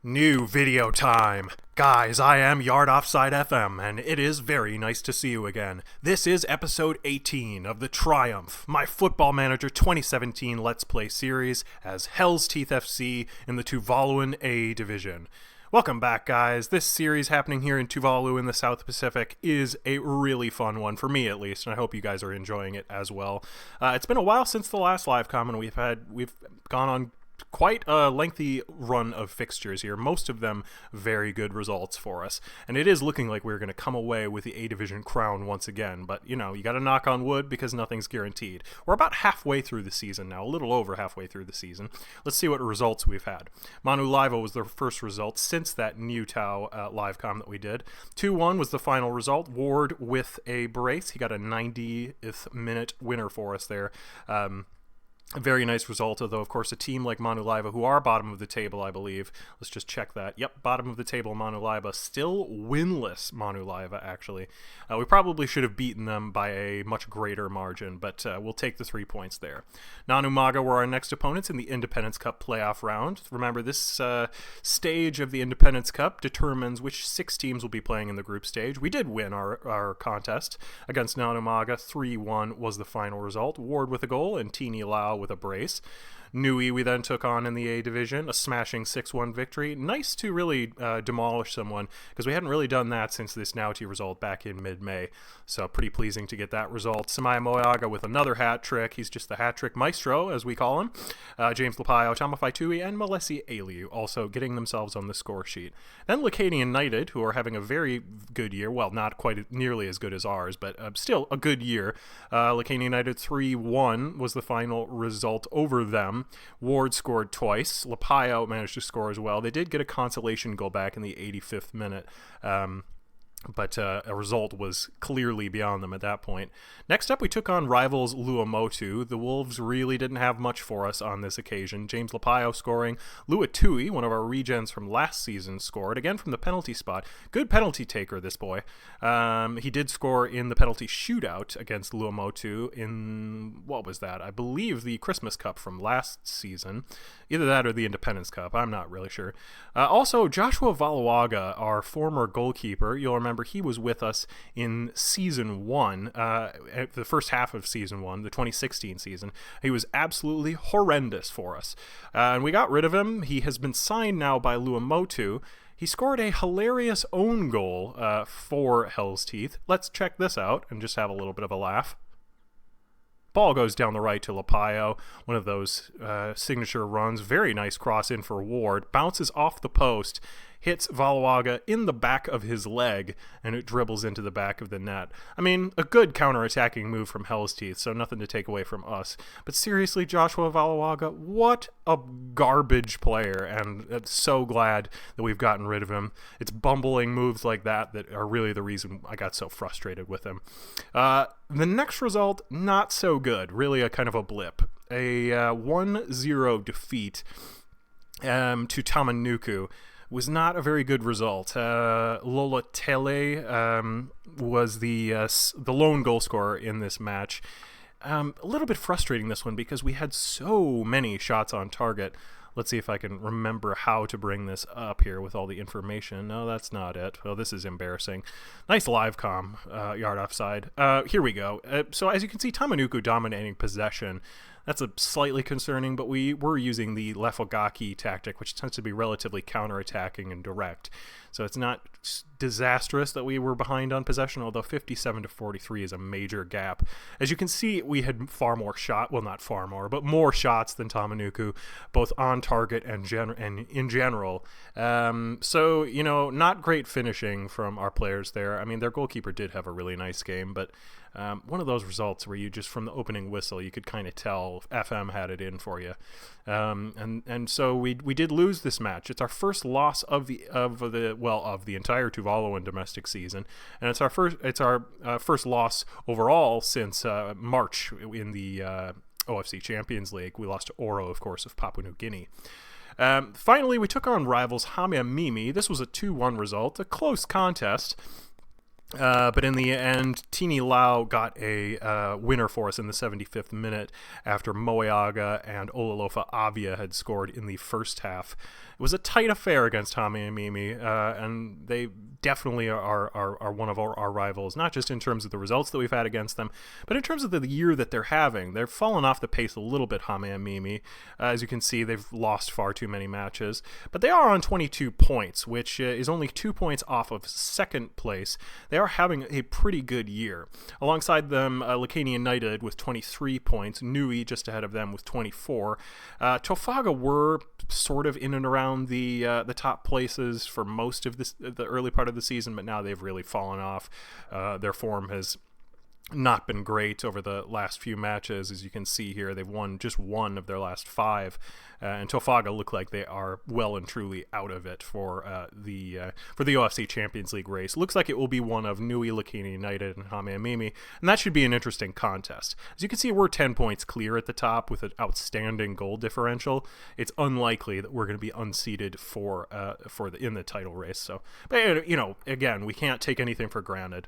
New video time! Guys, I am Yard Offside FM, and it is very nice to see you again. This is episode 18 of the Triumph, my Football Manager 2017 Let's Play series as Hell's Teeth FC in the Tuvaluan A Division. Welcome back, guys. This series happening here in Tuvalu in the South Pacific is a really fun one, for me at least, and I hope you guys are enjoying it as well. It's been a while since the last live com, and we've gone on quite a lengthy run of fixtures here, most of them very good results for us, and it is looking like we're going to come away with the A Division crown once again, but you know, you got to knock on wood because nothing's guaranteed. We're about halfway through the season now, a little over halfway through the season. Let's see what results we've had. Manu Liva was the first result since that New Tau live com that we did. 2-1 was the final result. Ward with a brace. He got a 90th minute winner for us there. A very nice result, although, of course, a team like Manu Liva, who are bottom of the table, I believe. Let's just check that. Yep, bottom of the table, Manu Liva. Still winless, Manu Liva, actually. We probably should have beaten them by a much greater margin, but we'll take the 3 points there. Nanu Maga were our next opponents in the Independence Cup playoff round. Remember, this stage of the Independence Cup determines which 6 teams will be playing in the group stage. We did win our contest against Nanu Maga. 3-1 was the final result. Ward with a goal and Tini Lau with a brace. Nui we then took on in the A Division, a smashing 6-1 victory. Nice to really demolish someone, because we hadn't really done that since this Nauti result back in mid-May. So pretty pleasing to get that result. Samaya Moyaga with another hat trick. He's just the hat trick maestro, as we call him. James Lapayo, Tamafai Tui, and Malesi Aliu also getting themselves on the score sheet. Then Lakena United, who are having a very good year. Well, not quite nearly as good as ours, but still a good year. Lakena United 3-1 was the final result over them. Ward scored twice. Lapayo managed to score as well. They did get a consolation goal back in the 85th minute. But a result was clearly beyond them at that point. Next up, we took on rivals Luamotu. The Wolves really didn't have much for us on this occasion. James Lapayo scoring. Luatui, one of our regens from last season, scored, again from the penalty spot. Good penalty taker, this boy. He did score in the penalty shootout against Luamotu in, what was that? I believe the Christmas Cup from last season. Either that or the Independence Cup. I'm not really sure. Also, Joshua Valawaga, our former goalkeeper, you'll remember he was with us in Season 1, the first half of Season 1, the 2016 season. He was absolutely horrendous for us. And we got rid of him. He has been signed now by Luamotu. He scored a hilarious own goal for Hell's Teeth. Let's check this out and just have a little bit of a laugh. Ball goes down the right to Lapayo, one of those signature runs. Very nice cross in for Ward. Bounces off the post, hits Valawaga in the back of his leg, and it dribbles into the back of the net. I mean, a good counter-attacking move from Hell's Teeth, so nothing to take away from us. But seriously, Joshua Valawaga, what a garbage player, and I'm so glad that we've gotten rid of him. It's bumbling moves like that that are really the reason I got so frustrated with him. The next result, not so good. Really a kind of a blip. A 1-0 defeat to Tamanuku was not a very good result. Lola Tele was the lone goal scorer in this match. A little bit frustrating, this one, because we had so many shots on target. Let's see if I can remember how to bring this up here with all the information. No, that's not it. Well, this is embarrassing. Nice live com, Yard Offside. Here we go. So as you can see, Tamanuku dominating possession. That's a slightly concerning, but we were using the Lefogaki tactic, which tends to be relatively counterattacking and direct. So it's not disastrous that we were behind on possession, although 57-43 is a major gap. As you can see, we had far more well, not far more, but more shots than Tamanuku, both on target and in general. So, you know, not great finishing from our players there. I mean, their goalkeeper did have a really nice game, but one of those results where you just, from the opening whistle, you could kind of tell FM had it in for you. And so we did lose this match. It's our first loss of the entire Tuvaluan domestic season, and it's our first loss overall since March in the OFC Champions League. We lost to Oro, of course, of Papua New Guinea. Finally, we took on rivals Hamea Mimi. This was a 2-1 result, a close contest. But in the end, Tini Lau got a winner for us in the 75th minute after Moeaga and Olalofa Avia had scored in the first half. It was a tight affair against Hamiamimi, and they definitely are one of our rivals, not just in terms of the results that we've had against them, but in terms of the year that they're having. They're fallen off the pace a little bit, Hamiamimi. As you can see, they've lost far too many matches, but they are on 22 points, which is only 2 points off of second place. They are having a pretty good year. Alongside them, Lakena United with 23 points, Nui just ahead of them with 24. Tofaga were sort of in and around the top places for most of the early part of the season, but now they've really fallen off. Their form has not been great over the last few matches. As you can see here, they've won just one of their last 5, and Tofaga look like they are well and truly out of it for the OFC Champions League race. Looks like it will be one of Nui, Lakena United, and Hamiamimi, and that should be an interesting contest. As you can see, we're 10 points clear at the top with an outstanding goal differential. It's unlikely that we're going to be unseated in the title race. So, but again, we can't take anything for granted.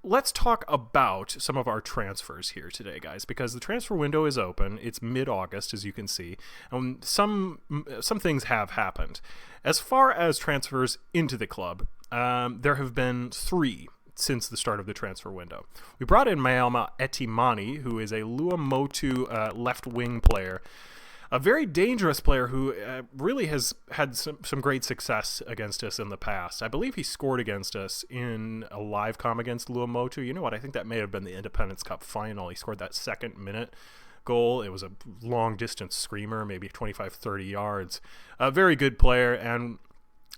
Let's talk about some of our transfers here today, guys, because the transfer window is open. It's mid-August, as you can see, and some things have happened. As far as transfers into the club, there have been 3 since the start of the transfer window. We brought in Mayama Etimani, who is a Luamotu left-wing player, a very dangerous player who really has had some great success against us in the past. I believe he scored against us in a live comm against Luamotu. You know what? I think that may have been the Independence Cup final. He scored that second-minute goal. It was a long-distance screamer, maybe 25, 30 yards. A very good player, and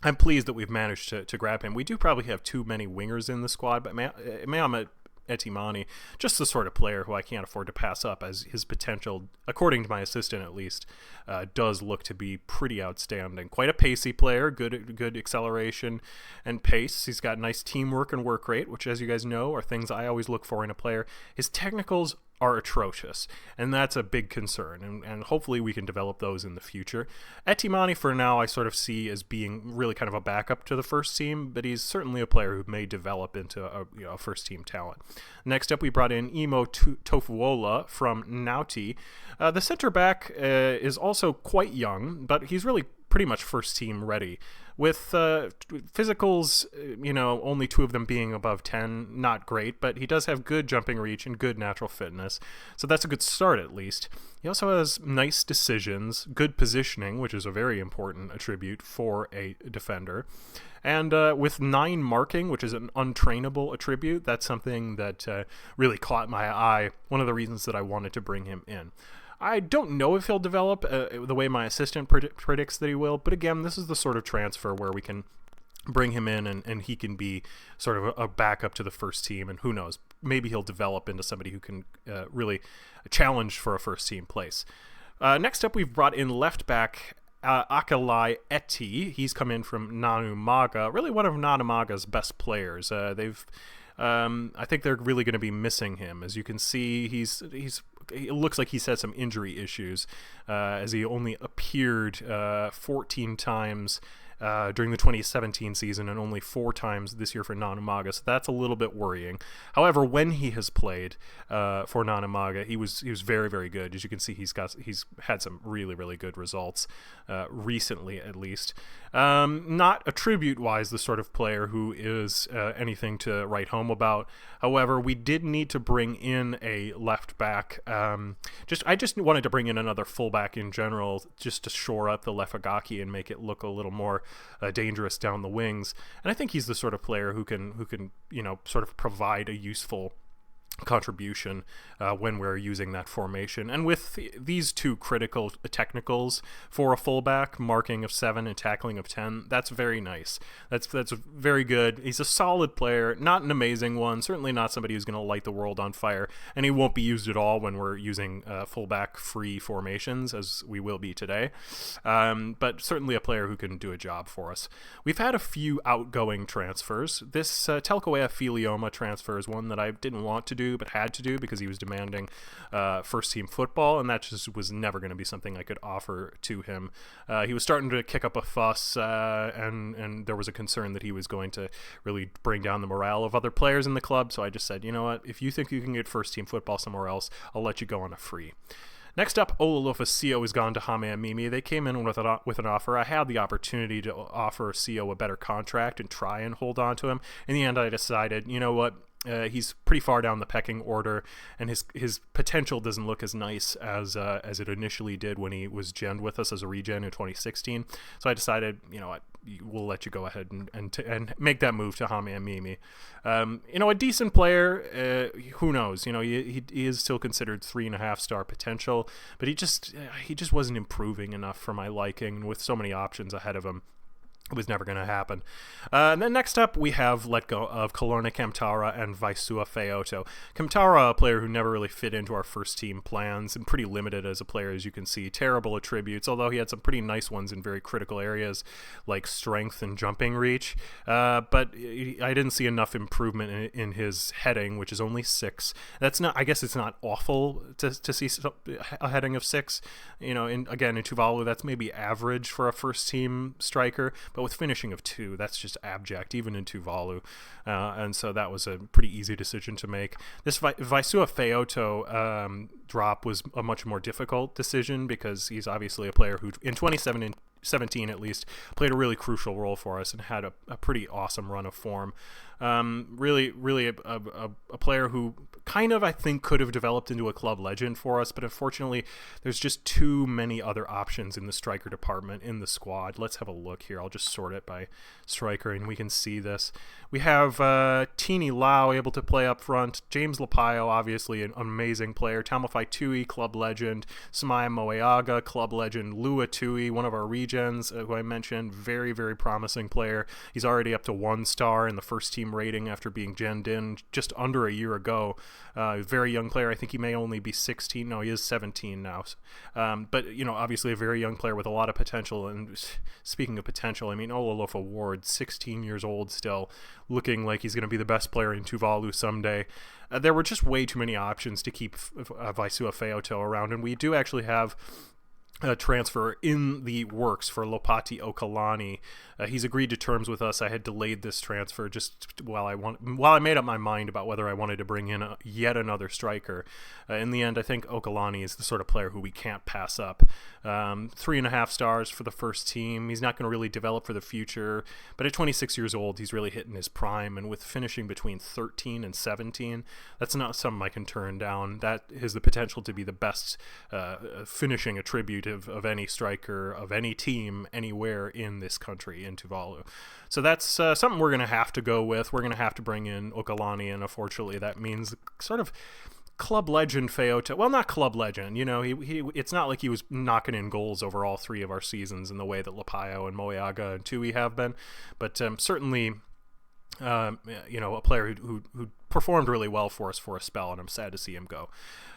I'm pleased that we've managed to grab him. We do probably have too many wingers in the squad, but Mayama Etimani, just the sort of player who I can't afford to pass up, as his potential, according to my assistant at least, does look to be pretty outstanding. Quite a pacey player, good acceleration and pace. He's got nice teamwork and work rate, which, as you guys know, are things I always look for in a player. His technicals are atrocious, and that's a big concern, and hopefully we can develop those in the future. Etimani, for now, I sort of see as being really kind of a backup to the first team, but he's certainly a player who may develop into a first team talent. Next up, we brought in Imo Tofuola from Nauti. The center back is also quite young, but he's really pretty much first team ready. With physicals, only 2 of them being above 10, not great, but he does have good jumping reach and good natural fitness, so that's a good start at least. He also has nice decisions, good positioning, which is a very important attribute for a defender, and with 9 marking, which is an untrainable attribute, that's something that really caught my eye, one of the reasons that I wanted to bring him in. I don't know if he'll develop the way my assistant predicts that he will, but again, this is the sort of transfer where we can bring him in and he can be sort of a backup to the first team, and who knows, maybe he'll develop into somebody who can really challenge for a first team place. Next up, we've brought in left back Akalai Eti. He's come in from Nanumaga, really one of Nanumaga's best players. I think they're really going to be missing him. As you can see, it looks like he's had some injury issues, as he only appeared 14 times during the 2017 season and only 4 times this year for Nanumaga, so that's a little bit worrying. However, when he has played for Nanumaga, he was very, very good. As you can see, he's had some really, really good results recently, at least. Not attribute-wise the sort of player who is anything to write home about. However, we did need to bring in a left back. I just wanted to bring in another fullback in general, just to shore up the Lefagaki and make it look a little more dangerous down the wings. And I think he's the sort of player who can sort of provide a useful contribution when we're using that formation. And with these 2 critical technicals for a fullback, marking of 7 and tackling of 10, that's very nice. That's very good. He's a solid player, not an amazing one, certainly not somebody who's going to light the world on fire, and he won't be used at all when we're using fullback free formations, as we will be today, but certainly a player who can do a job for us. We've had a few outgoing transfers. This Telkoea Filioma transfer is one that I didn't want to do, do, but had to do because he was demanding first-team football, and that just was never going to be something I could offer to him. He was starting to kick up a fuss, and there was a concern that he was going to really bring down the morale of other players in the club, so I just said, you know what, if you think you can get first-team football somewhere else, I'll let you go on a free. Next up, Olalofa CO has gone to Hame Mimi. They came in with an offer. I had the opportunity to offer CO a better contract and try and hold on to him. In the end, I decided, you know what, he's pretty far down the pecking order, and his potential doesn't look as nice as it initially did when he was genned with us as a regen in 2016. So I decided, you know what, we'll let you go ahead and make that move to Hame Mimi. You know, a decent player. Who knows? You know, he is still considered 3.5-star potential, but he just wasn't improving enough for my liking. With so many options ahead of him, it was never going to happen. And then next up, we have let go of Kalorna Kamtara and Vaisua Feoto. Kamtara, a player who never really fit into our first team plans and pretty limited as a player, as you can see. Terrible attributes, although he had some pretty nice ones in very critical areas like strength and jumping reach. But I didn't see enough improvement in his heading, which is only 6. That's not, I guess it's not awful to see a heading of 6. You know, again, in Tuvalu, that's maybe average for a first team striker. But with finishing of 2, that's just abject, even in Tuvalu. And so that was a pretty easy decision to make. This Vaisua Feoto drop was a much more difficult decision because he's obviously a player who, in 2017 at least, played a really crucial role for us and had a pretty awesome run of form. Really a player who kind of, I think, could have developed into a club legend for us, but unfortunately there's just too many other options in the striker department in the squad. Let's have a look here. I'll just sort it by striker and we can see this. We have Tini Lau able to play up front, James Lapayo, obviously an amazing player, Tamalfai Tui, club legend, Samaya Moeaga, club legend, Lua Tui, one of our regens, who I mentioned, very, very promising player. He's already up to 1 star in the first team rating after being genned in just under a year ago. Very young player. I think he may only be 16. No, he is 17 now. But, you know, obviously a very young player with a lot of potential. And speaking of potential, I mean, Olalofa Ward, 16 years old still, looking like he's going to be the best player in Tuvalu someday. There were just way too many options to keep Vaisua Feoto around, and we do actually have a transfer in the works for Lopati Okalani. He's agreed to terms with us. I had delayed this transfer just while I made up my mind about whether I wanted to bring in yet another striker. In the end, I think Okalani is the sort of player who we can't pass up. 3.5 stars for the first team. He's not going to really develop for the future, but at 26 years old, he's really hitting his prime, and with finishing between 13 and 17, that's not something I can turn down. That has the potential to be the best finishing attribute of any striker, of any team, anywhere in this country, in Tuvalu. So that's something we're going to have to go with. We're going to have to bring in Okalani, and unfortunately that means sort of club legend Feoto. Well, not club legend, you know, he it's not like he was knocking in goals over all 3 of our seasons in the way that Lapayo and Moeaga and Tui have been, but certainly you know, a player who performed really well for us for a spell, and I'm sad to see him go.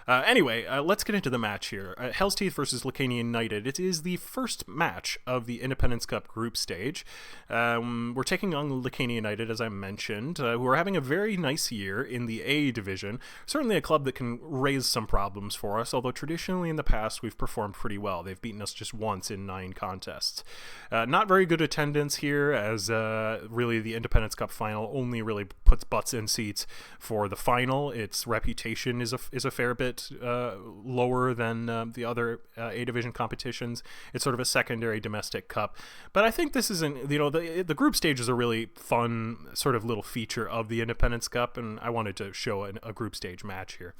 Anyway, let's get into the match here. Hell's Teeth versus Lakena United. It is the first match of the Independence Cup group stage. We're taking on Lakena United, as I mentioned, who are having a very nice year in the A division. Certainly a club that can raise some problems for us, although traditionally in the past we've performed pretty well. They've beaten us just once in 9 contests. Not very good attendance here, as really the Independence Cup final only really puts butts in seats for the final. Its reputation is a fair bit lower than the other A division competitions. It's sort of a secondary domestic cup, but I think this isn't, you know, the group stage is a really fun sort of little feature of the Independence Cup, and I wanted to show a group stage match here.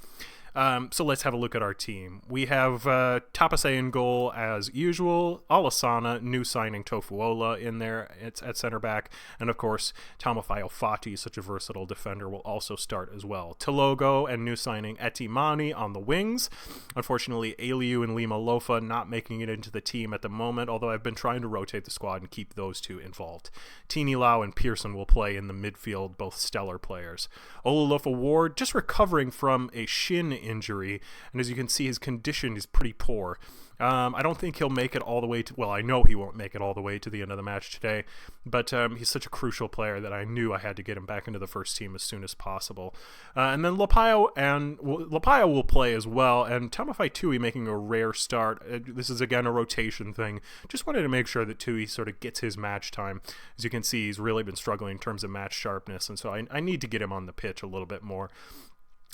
So let's have a look at our team. We have Tapase in goal as usual, Alasana, new signing Tofuola in there at center back, and of course Tamalfai Fati, such a versatile defender, will also start as well. Telogo and new signing Etimani on the wings. Unfortunately, Aliu and Lima Lofa not making it into the team at the moment, although I've been trying to rotate the squad and keep those 2 involved. Tini Lau and Pearson will play in the midfield, both stellar players. Olalofa Ward just recovering from a shin injury, and as you can see, his condition is pretty poor. I don't think he'll make it all the way to, well, I know he won't make it all the way to the end of the match today, but he's such a crucial player that I knew I had to get him back into the first team as soon as possible. And then Lapayo will play as well, and Tamafai Tui making a rare start. This is, again, a rotation thing. Just wanted to make sure that Tui sort of gets his match time. As you can see, he's really been struggling in terms of match sharpness, and so I need to get him on the pitch a little bit more.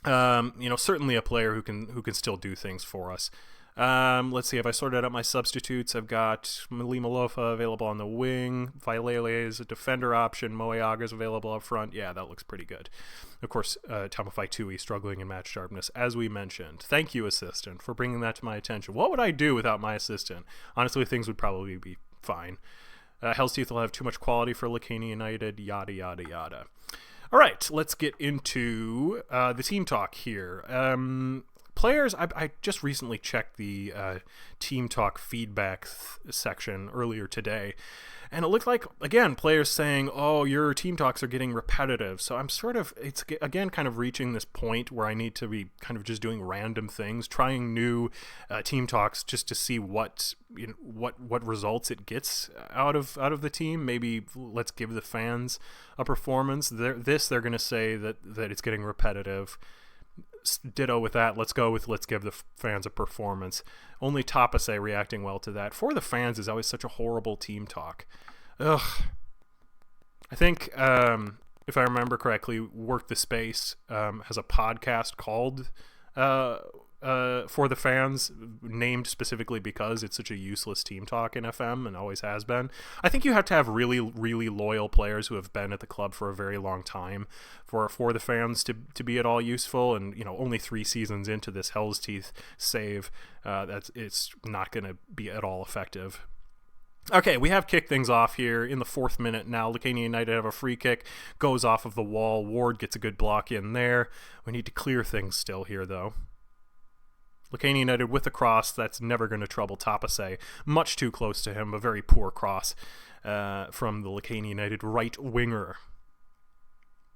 Certainly a player who can still do things for us. Let's see, have I sorted out my substitutes? I've got Mali Malofa available on the wing. Vailele is a defender option. Moeaga is available up front. Yeah, that looks pretty good. Of course, Tamafai Tui struggling in match sharpness, as we mentioned. Thank you, assistant, for bringing that to my attention. What would I do without my assistant? Honestly, things would probably be fine. Hell's Teeth will have too much quality for Lakena United, yada, yada, yada. All right, let's get into the team talk here. Players, I just recently checked the Team Talk feedback section earlier today, and it looked like, again, players saying, oh, your Team Talks are getting repetitive. So I'm it's again kind of reaching this point where I need to be kind of just doing random things, trying new Team Talks just to see what results it gets out of the team. Maybe let's give the fans a performance. They're going to say that it's getting repetitive. Ditto with that. Let's give the fans a performance. Only Tapase reacting well to that. For the fans is always such a horrible team talk. Ugh. I think, if I remember correctly, Work the Space has a podcast called For the Fans, named specifically because it's such a useless team talk in FM and always has been. I think you have to have really, really loyal players who have been at the club for a very long time for the fans to be at all useful. And only 3 seasons into this Hell's Teeth save, it's not going to be at all effective. Okay, we have kicked things off here in the 4th minute now. Lakena United have a free kick, goes off of the wall. Ward gets a good block in there. We need to clear things still here, though. Lakena United with a cross. That's never going to trouble Tapase. Much too close to him. A very poor cross from the Lakena United right winger.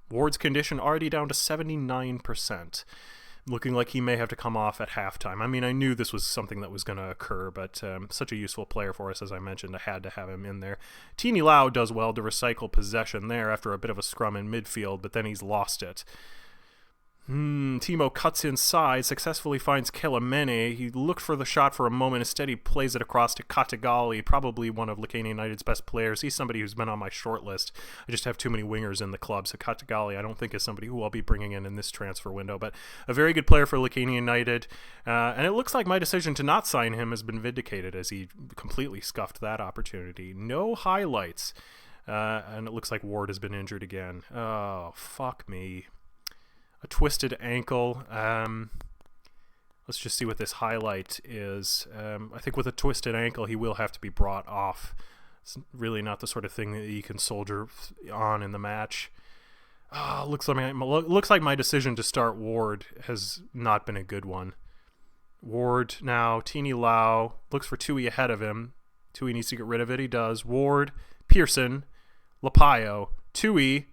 Ward's condition already down to 79%. Looking like he may have to come off at halftime. I mean, I knew this was something that was going to occur, but such a useful player for us, as I mentioned. I had to have him in there. Tini Lau does well to recycle possession there after a bit of a scrum in midfield, but then he's lost it. Timo cuts inside, successfully finds Kelamene. He looked for the shot for a moment. Instead, he plays it across to Katagali, probably one of Lakena United's best players. He's somebody who's been on my short list. I just have too many wingers in the club, so Katagali I don't think is somebody who I'll be bringing in this transfer window, but a very good player for Lakena United. And it looks like my decision to not sign him has been vindicated, as he completely scuffed that opportunity. No highlights. And it looks like Ward has been injured again. Oh, fuck me. A twisted ankle. Let's just see what this highlight is. I think with a twisted ankle, he will have to be brought off. It's really not the sort of thing that he can soldier on in the match. Looks like my decision to start Ward has not been a good one. Ward now, Tini Lau, looks for Tui ahead of him. Tui needs to get rid of it. He does. Ward, Pearson, Lapayo, Tui,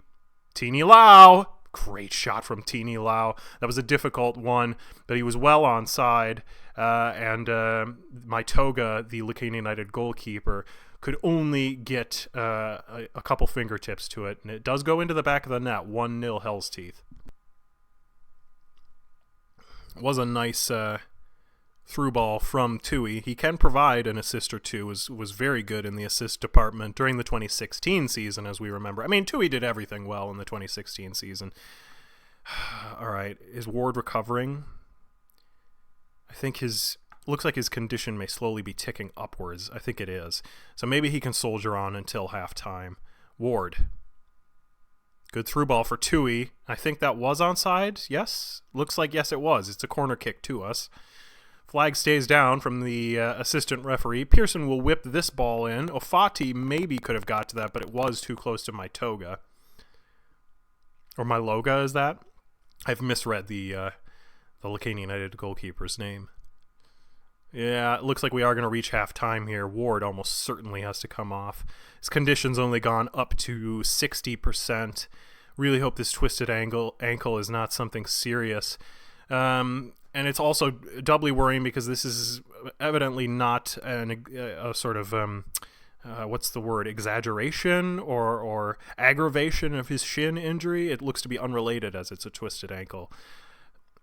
Tini Lau. Great shot from Tini Lau. That was a difficult one, but he was well onside. And my Toga, the Lakena United goalkeeper, could only get a couple fingertips to it. And it does go into the back of the net. 1-0 Hell's Teeth. It was a nice through ball from Tui. He can provide an assist or two. Was very good in the assist department during the 2016 season, as we remember. I mean, Tui did everything well in the 2016 season. All right, is Ward recovering? I think looks like his condition may slowly be ticking upwards. I think it is. So maybe he can soldier on until halftime. Ward. Good through ball for Tui. I think that was onside. Yes? Looks like yes it was. It's a corner kick to us. Flag stays down from the assistant referee. Pearson will whip this ball in. Ofati maybe could have got to that, but it was too close to my Toga. Or my Loga, is that? I've misread the Lakena United goalkeeper's name. Yeah, it looks like we are going to reach halftime here. Ward almost certainly has to come off. His condition's only gone up to 60%. Really hope this twisted ankle is not something serious. And And it's also doubly worrying because this is evidently not a sort of what's the word, exaggeration or aggravation of his shin injury. It looks to be unrelated as it's a twisted ankle.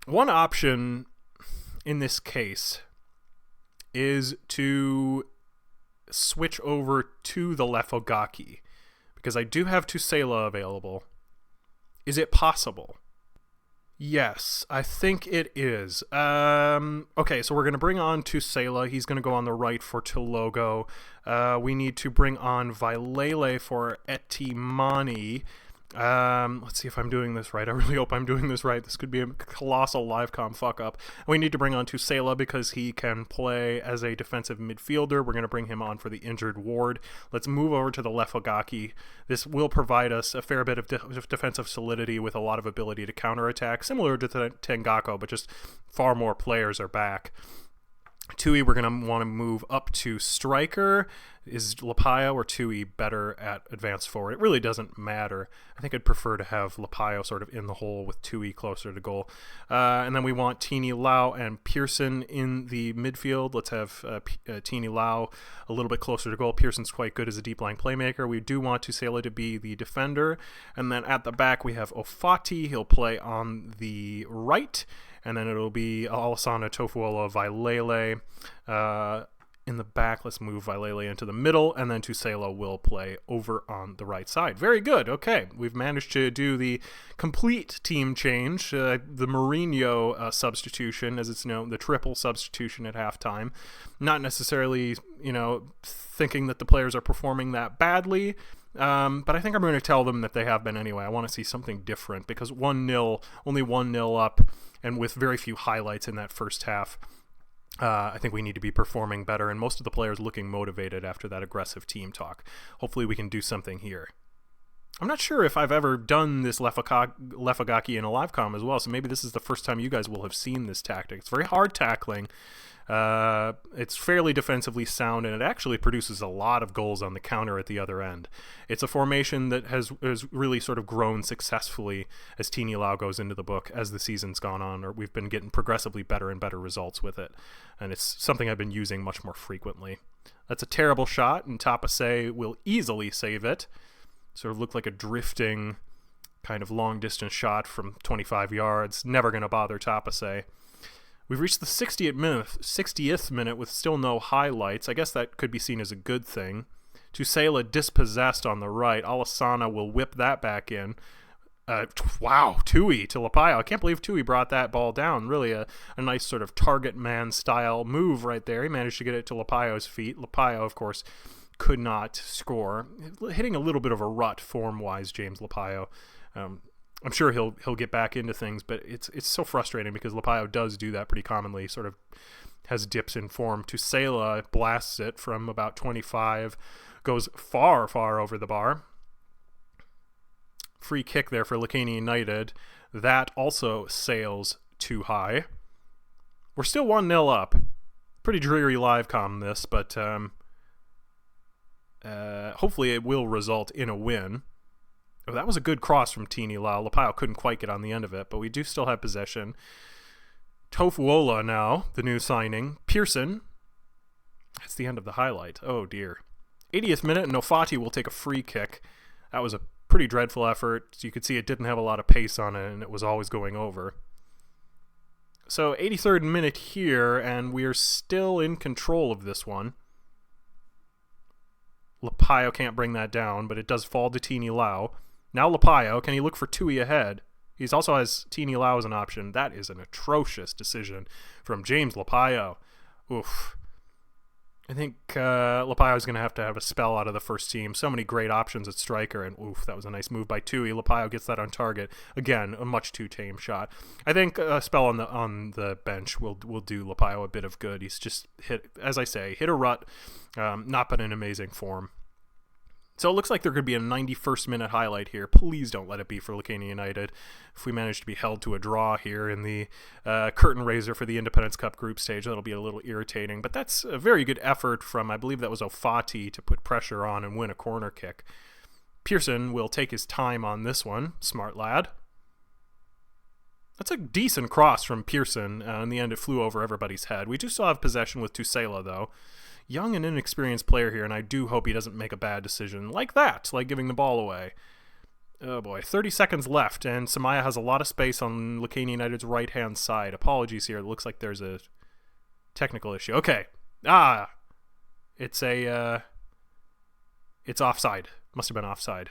One option in this case is to switch over to the Lefogaki, because I do have Tuvalu available. Is it possible? Yes, I think it is. Okay, so we're going to bring on Tuvalu. He's going to go on the right for Tulogo. We need to bring on Vailele for Etimani. Let's see if I'm doing this right. I really hope I'm doing this right. This could be a colossal livecom fuck up. We need to bring on Tuvalu because he can play as a defensive midfielder. We're going to bring him on for the injured Ward. Let's move over to the Lefogaki. This will provide us a fair bit of defensive solidity with a lot of ability to counterattack, similar to Tengako, but just far more players are back. Tui, we're going to want to move up to striker. Is Lapayo or Tui better at advanced forward? It really doesn't matter. I think I'd prefer to have Lapayo sort of in the hole with Tui closer to goal. And then we want Tini Lau and Pearson in the midfield. Let's have Tini Lau a little bit closer to goal. Pearson's quite good as a deep line playmaker. We do want Tuvalu to be the defender. And then at the back we have Ofati. He'll play on the right. And then it'll be Alessandro Tofuola, Vailele in the back. Let's move Vailele into the middle, and then Tuvalu will play over on the right side. Very good. Okay, we've managed to do the complete team change, the Mourinho substitution, as it's known, the triple substitution at halftime. Not necessarily, thinking that the players are performing that badly, but I think I'm going to tell them that they have been anyway. I want to see something different because only 1-0 up, and with very few highlights in that first half, I think we need to be performing better, and most of the players looking motivated after that aggressive team talk. Hopefully we can do something here. I'm not sure if I've ever done this Lefogaki in a livecom as well, so maybe this is the first time you guys will have seen this tactic. It's very hard tackling. It's fairly defensively sound, and it actually produces a lot of goals on the counter at the other end. It's a formation that has really sort of grown successfully as Tini Lau goes into the book as the season's gone on, or we've been getting progressively better and better results with it, and it's something I've been using much more frequently. That's a terrible shot, and Tapase will easily save it. Sort of looked like a drifting kind of long-distance shot from 25 yards. Never going to bother Tapase. We've reached the 60th minute with still no highlights. I guess that could be seen as a good thing. Tuvalu dispossessed on the right. Alessana will whip that back in. Wow, Tui to Lapayo. I can't believe Tui brought that ball down. Really a nice sort of target man style move right there. He managed to get it to Lapayo's feet. Lapayo, of course, could not score. Hitting a little bit of a rut form-wise, James Lapayo. I'm sure he'll get back into things, but it's so frustrating because Lapayo does do that pretty commonly, sort of has dips in form. Tuvalu blasts it from about 25, goes far, far over the bar. Free kick there for Lakena United. That also sails too high. We're still 1-0 up. Pretty dreary live com this, but hopefully it will result in a win. Oh, that was a good cross from Tini Lau. Lapayo couldn't quite get on the end of it, but we do still have possession. Tofuola now, the new signing. Pearson. That's the end of the highlight. Oh, dear. 80th minute, and Ofati will take a free kick. That was a pretty dreadful effort. You could see it didn't have a lot of pace on it, and it was always going over. So, 83rd minute here, and we are still in control of this one. Lapayo can't bring that down, but it does fall to Tini Lau. Now Lapayo, can he look for Tui ahead? He also has Tini Lau as an option. That is an atrocious decision from James Lapayo. Oof. I think Lapayo is going to have a spell out of the first team. So many great options at striker, and oof, that was a nice move by Tui. Lapayo gets that on target. Again, a much too tame shot. I think a spell on the bench will do Lapayo a bit of good. He's just hit a rut, not been in amazing form. So it looks like there could be a 91st minute highlight here. Please don't let it be for Lakena United. If we manage to be held to a draw here in the curtain raiser for the Independence Cup group stage, that'll be a little irritating. But that's a very good effort from, I believe that was Ofati, to put pressure on and win a corner kick. Pearson will take his time on this one. Smart lad. That's a decent cross from Pearson. In the end, it flew over everybody's head. We do still have possession with Tusela, though. Young and inexperienced player here, and I do hope he doesn't make a bad decision like that, like giving the ball away. Oh boy, 30 seconds left, and Samaya has a lot of space on Lakena United's right-hand side. Apologies here. It looks like there's a technical issue. Okay. It's offside. Must have been offside.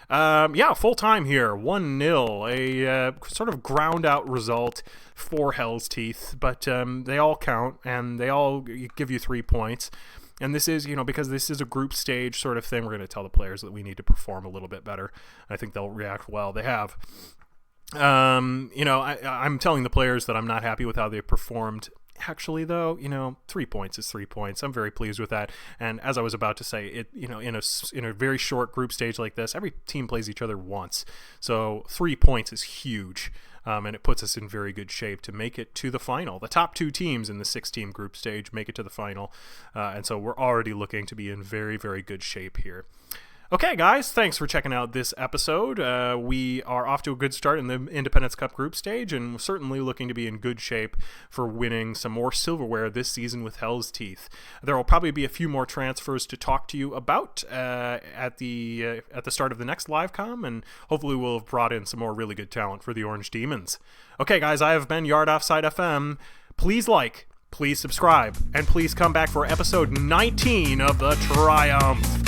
Full time here. 1-0. A sort of ground out result for Hell's Teeth, but they all count and they all give you 3 points. And this is, because this is a group stage sort of thing, we're going to tell the players that we need to perform a little bit better. I think they'll react well. They have. I'm telling the players that I'm not happy with how they performed. Actually, though, 3 points is 3 points. I'm very pleased with that. And as I was about to say, in a very short group stage like this, every team plays each other once. So 3 points is huge. And it puts us in very good shape to make it to the final. The top 2 teams in the 6-team group stage make it to the final. And so we're already looking to be in very, very good shape here. Okay, guys, thanks for checking out this episode. We are off to a good start in the Independence Cup group stage, and we're certainly looking to be in good shape for winning some more silverware this season with Hell's Teeth. There will probably be a few more transfers to talk to you about at the start of the next LiveCom, and hopefully we'll have brought in some more really good talent for the Orange Demons. Okay, guys, I have been Yard Offside FM. Please like, please subscribe, and please come back for episode 19 of The Triumph.